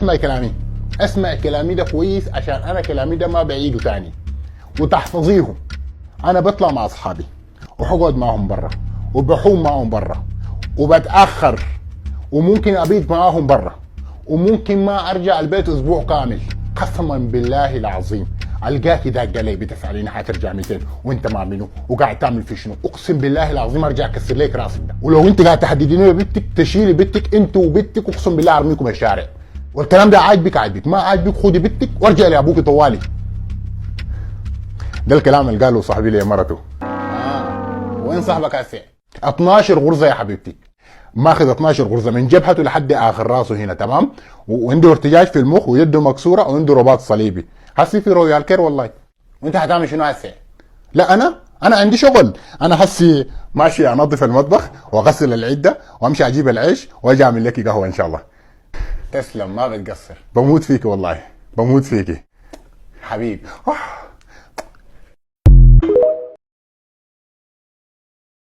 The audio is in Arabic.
اسمع كلامي، اسمع كلامي ده كويس عشان انا كلامي ده ما بعيده تاني وتحفظيهم. انا بطلع مع اصحابي وحقعد معهم برا وبحوم معهم برا وبتاخر وممكن ابيت معاهم برا وممكن ما ارجع البيت اسبوع كامل. قسما بالله العظيم القاكي داق علي بتساليني حترجع 200 وانت مع منو وقاعد تعمل في شنو؟ اقسم بالله العظيم ارجع اكسر لك راسك ده. ولو انت قاعد تهدديني ببنتك تشيلي بنتك انت وبنتك اقسم بالله ارميكم الشارع. والكلام ده عاجبك ما عاجبك خدي بنتك وارجع لابوك طوالي. ده الكلام اللي قاله صاحبي لي مرته. وين صاحبك هسه؟ 12 غرزه يا حبيبتي، ماخذ 12 غرزه من جبهته لحد اخر راسه هنا، تمام؟ وعنده ارتجاج في المخ ويده مكسوره وعنده رباط صليبي. هسي في رويال كير والله. وانت هتعمل شنو هسه؟ لا انا عندي شغل. انا هسي ماشي انظف المطبخ واغسل العده وامشي اجيب العيش واجي اعمل لك قهوه ان شاء الله. تسلم ما بتقصر. بموت فيك والله، بموت فيكي حبيبي.